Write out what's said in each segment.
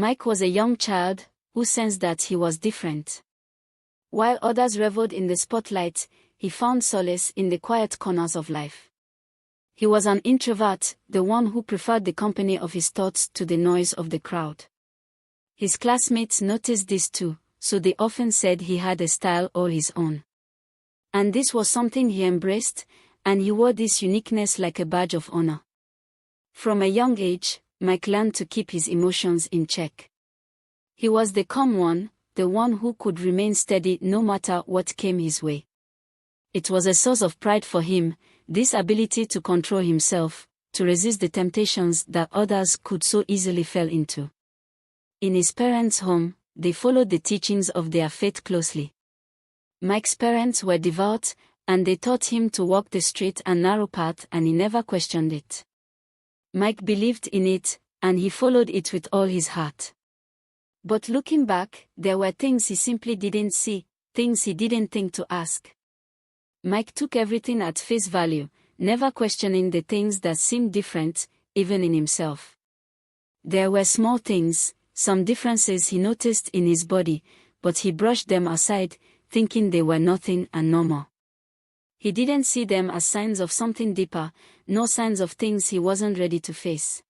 Mike was a young child who sensed that he was different. While others reveled in the spotlight, he found solace in the quiet corners of life. He was an introvert, the one who preferred the company of his thoughts to the noise of the crowd. His classmates noticed this too, so they often said he had a style all his own. And this was something he embraced, and he wore this uniqueness like a badge of honor. From a young age, Mike learned to keep his emotions in check. He was the calm one, the one who could remain steady no matter what came his way. It was a source of pride for him, this ability to control himself, to resist the temptations that others could so easily fall into. In his parents' home, they followed the teachings of their faith closely. Mike's parents were devout, and they taught him to walk the straight and narrow path, and he never questioned it. Mike believed in it, and he followed it with all his heart. But looking back, there were things he simply didn't see, things he didn't think to ask. Mike took everything at face value, never questioning the things that seemed different, even in himself. There were small things, some differences he noticed in his body, but he brushed them aside, thinking they were nothing and normal. He didn't see them as signs of something deeper, no signs of things he wasn't ready to face.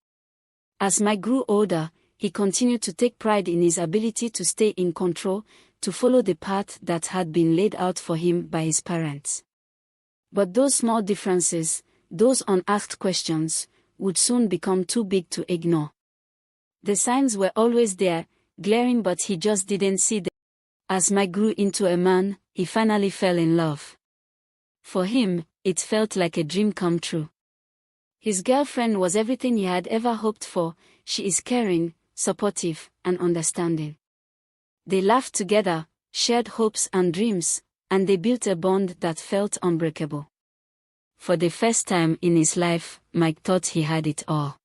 As Mike grew older, he continued to take pride in his ability to stay in control, to follow the path that had been laid out for him by his parents. But those small differences, those unasked questions, would soon become too big to ignore. The signs were always there, glaring, but he just didn't see them. As Mike grew into a man, he finally fell in love. For him, it felt like a dream come true. His girlfriend was everything he had ever hoped for. She is caring, supportive, and understanding. They laughed together, shared hopes and dreams, and they built a bond that felt unbreakable. For the first time in his life, Mike thought he had it all.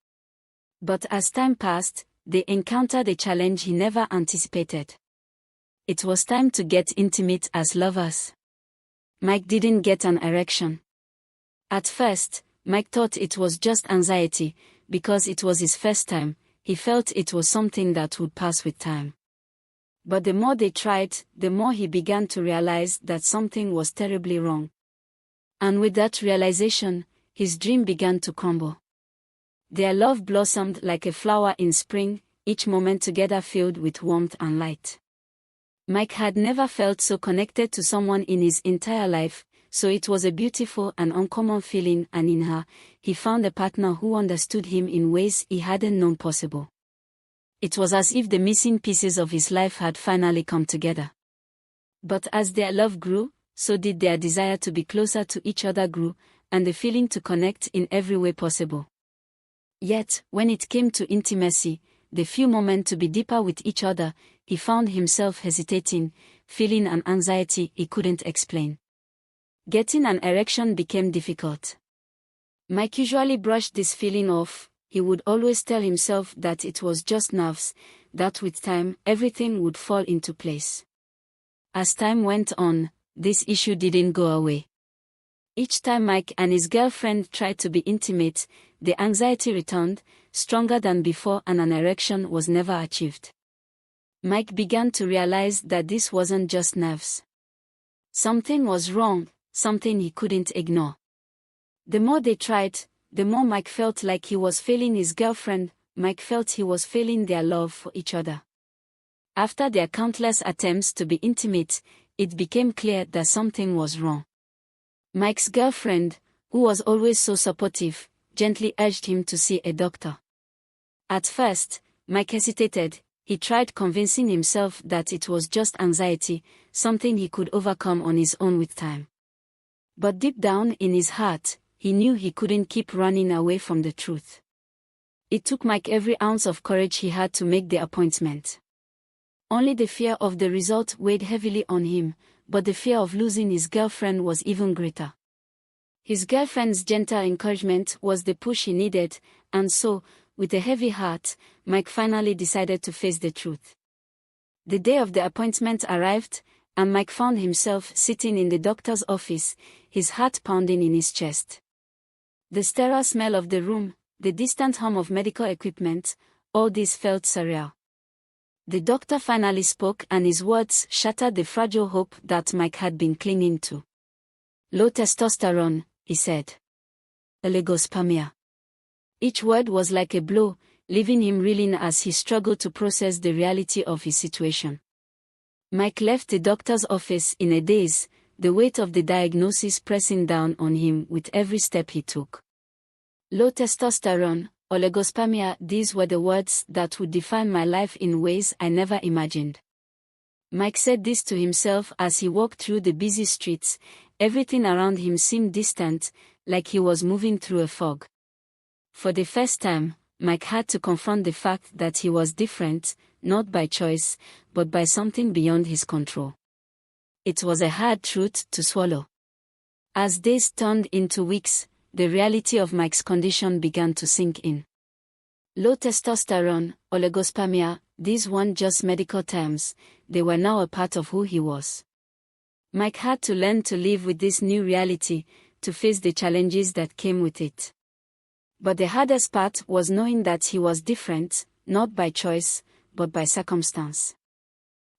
But as time passed, they encountered a challenge he never anticipated. It was time to get intimate as lovers. Mike didn't get an erection. At first, Mike thought it was just anxiety, because it was his first time. He felt it was something that would pass with time. But the more they tried, the more he began to realize that something was terribly wrong. And with that realization, his dream began to crumble. Their love blossomed like a flower in spring, each moment together filled with warmth and light. Mike had never felt so connected to someone in his entire life, so it was a beautiful and uncommon feeling, and in her, he found a partner who understood him in ways he hadn't known possible. It was as if the missing pieces of his life had finally come together. But as their love grew, so did their desire to be closer to each other grew, and the feeling to connect in every way possible. Yet, when it came to intimacy, the few moments to be deeper with each other, he found himself hesitating, feeling an anxiety he couldn't explain. Getting an erection became difficult. Mike usually brushed this feeling off. He would always tell himself that it was just nerves, that with time, everything would fall into place. As time went on, this issue didn't go away. Each time Mike and his girlfriend tried to be intimate, the anxiety returned, stronger than before, and an erection was never achieved. Mike began to realize that this wasn't just nerves. Something was wrong, something he couldn't ignore. The more they tried, the more Mike felt like he was failing his girlfriend. Mike felt he was failing their love for each other. After their countless attempts to be intimate, it became clear that something was wrong. Mike's girlfriend, who was always so supportive, gently urged him to see a doctor. At first, Mike hesitated. He tried convincing himself that it was just anxiety, something he could overcome on his own with time. But deep down in his heart, he knew he couldn't keep running away from the truth. It took Mike every ounce of courage he had to make the appointment. Only the fear of the result weighed heavily on him, but the fear of losing his girlfriend was even greater. His girlfriend's gentle encouragement was the push he needed, and so, with a heavy heart, Mike finally decided to face the truth. The day of the appointment arrived, and Mike found himself sitting in the doctor's office, his heart pounding in his chest. The sterile smell of the room, the distant hum of medical equipment, all this felt surreal. The doctor finally spoke, and his words shattered the fragile hope that Mike had been clinging to. Low testosterone, he said. Oligospermia. Each word was like a blow, leaving him reeling as he struggled to process the reality of his situation. Mike left the doctor's office in a daze, the weight of the diagnosis pressing down on him with every step he took. Low testosterone, oligospermia, these were the words that would define my life in ways I never imagined. Mike said this to himself as he walked through the busy streets. Everything around him seemed distant, like he was moving through a fog. For the first time, Mike had to confront the fact that he was different, not by choice, but by something beyond his control. It was a hard truth to swallow. As days turned into weeks, the reality of Mike's condition began to sink in. Low testosterone, oligospermia, these weren't just medical terms, they were now a part of who he was. Mike had to learn to live with this new reality, to face the challenges that came with it. But the hardest part was knowing that he was different, not by choice, but by circumstance.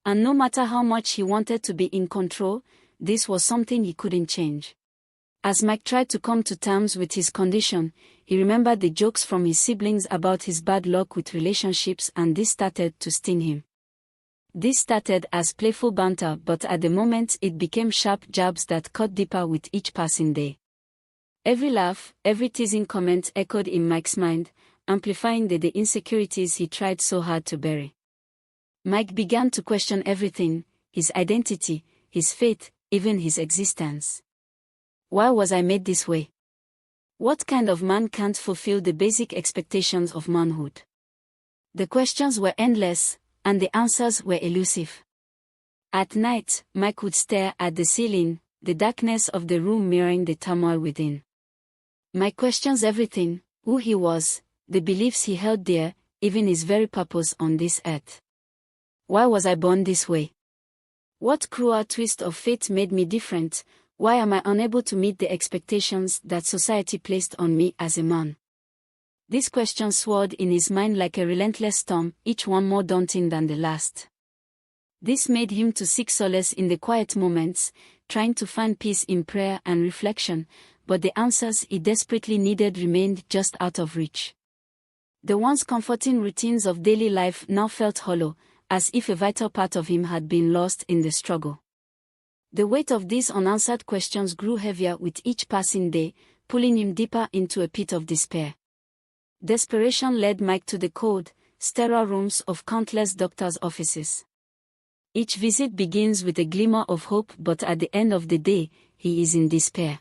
And no matter how much he wanted to be in control, this was something he couldn't change. As Mike tried to come to terms with his condition, he remembered the jokes from his siblings about his bad luck with relationships, and this started to sting him. This started as playful banter, but at the moment it became sharp jabs that cut deeper with each passing day. Every laugh, every teasing comment echoed in Mike's mind, amplifying the insecurities he tried so hard to bury. Mike began to question everything: his identity, his faith, even his existence. Why was I made this way? What kind of man can't fulfill the basic expectations of manhood? The questions were endless, and the answers were elusive. At night, Mike would stare at the ceiling, the darkness of the room mirroring the turmoil within. Mike questions everything: who he was, the beliefs he held dear, even his very purpose on this earth. Why was I born this way? What cruel twist of fate made me different? Why am I unable to meet the expectations that society placed on me as a man? These questions swirled in his mind like a relentless storm, each one more daunting than the last. This made him to seek solace in the quiet moments, trying to find peace in prayer and reflection, but the answers he desperately needed remained just out of reach. The once comforting routines of daily life now felt hollow, as if a vital part of him had been lost in the struggle. The weight of these unanswered questions grew heavier with each passing day, pulling him deeper into a pit of despair. Desperation led Mike to the cold, sterile rooms of countless doctors' offices. Each visit begins with a glimmer of hope, but at the end of the day, he is in despair.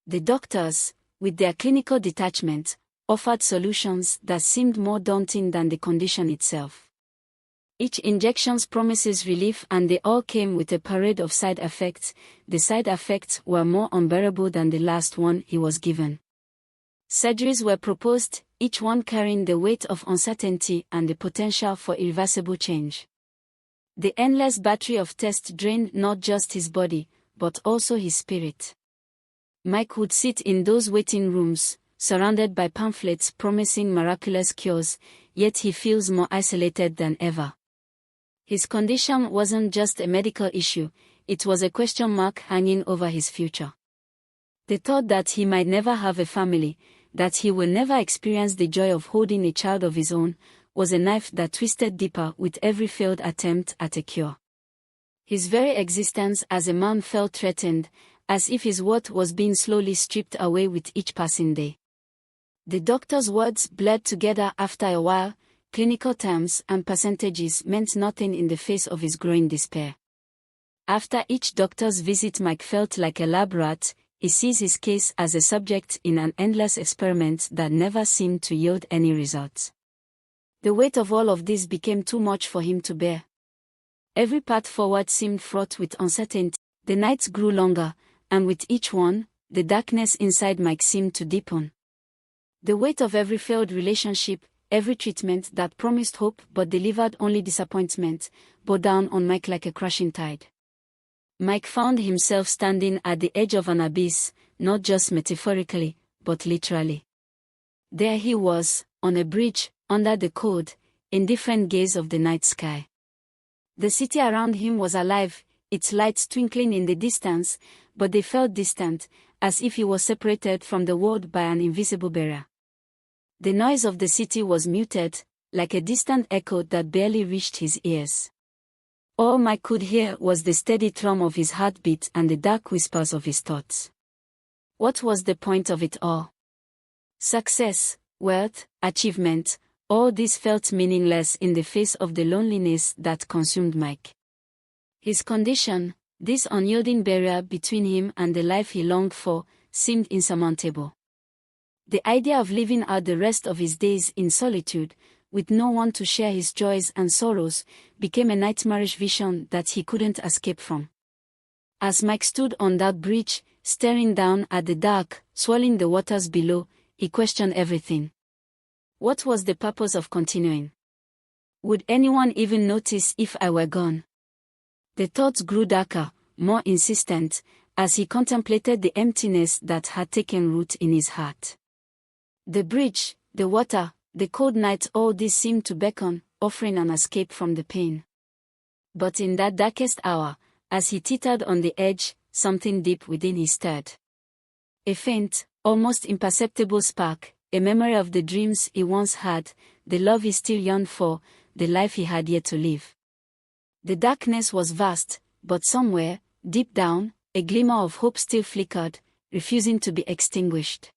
The doctors, with their clinical detachment, offered solutions that seemed more daunting than the condition itself. Each injection promises relief, and they all came with a parade of side effects. The side effects were more unbearable than the last one he was given. Surgeries were proposed, each one carrying the weight of uncertainty and the potential for irreversible change. The endless battery of tests drained not just his body, but also his spirit. Mike would sit in those waiting rooms, surrounded by pamphlets promising miraculous cures, yet he feels more isolated than ever. His condition wasn't just a medical issue, it was a question mark hanging over his future. The thought that he might never have a family, that he will never experience the joy of holding a child of his own, was a knife that twisted deeper with every failed attempt at a cure. His very existence as a man felt threatened, as if his worth was being slowly stripped away with each passing day. The doctor's words blurred together after a while. Clinical terms and percentages meant nothing in the face of his growing despair. After each doctor's visit, Mike felt like a lab rat. He sees his case as a subject in an endless experiment that never seemed to yield any results. The weight of all of this became too much for him to bear. Every path forward seemed fraught with uncertainty. The nights grew longer, and with each one, the darkness inside Mike seemed to deepen. The weight of every failed relationship, every treatment that promised hope but delivered only disappointment, bore down on Mike like a crashing tide. Mike found himself standing at the edge of an abyss, not just metaphorically, but literally. There he was, on a bridge, under the cold, indifferent gaze of the night sky. The city around him was alive, its lights twinkling in the distance, but they felt distant, as if he was separated from the world by an invisible barrier. The noise of the city was muted, like a distant echo that barely reached his ears. All Mike could hear was the steady thrum of his heartbeat and the dark whispers of his thoughts. What was the point of it all? Success, wealth, achievement, all this felt meaningless in the face of the loneliness that consumed Mike. His condition, this unyielding barrier between him and the life he longed for, seemed insurmountable. The idea of living out the rest of his days in solitude, with no one to share his joys and sorrows, became a nightmarish vision that he couldn't escape from. As Mike stood on that bridge, staring down at the dark, swirling the waters below, he questioned everything. What was the purpose of continuing? Would anyone even notice if I were gone? The thoughts grew darker, more insistent, as he contemplated the emptiness that had taken root in his heart. The bridge, the water, the cold night, all this seemed to beckon, offering an escape from the pain. But in that darkest hour, as he teetered on the edge, something deep within him stirred. A faint, almost imperceptible spark, a memory of the dreams he once had, the love he still yearned for, the life he had yet to live. The darkness was vast, but somewhere, deep down, a glimmer of hope still flickered, refusing to be extinguished.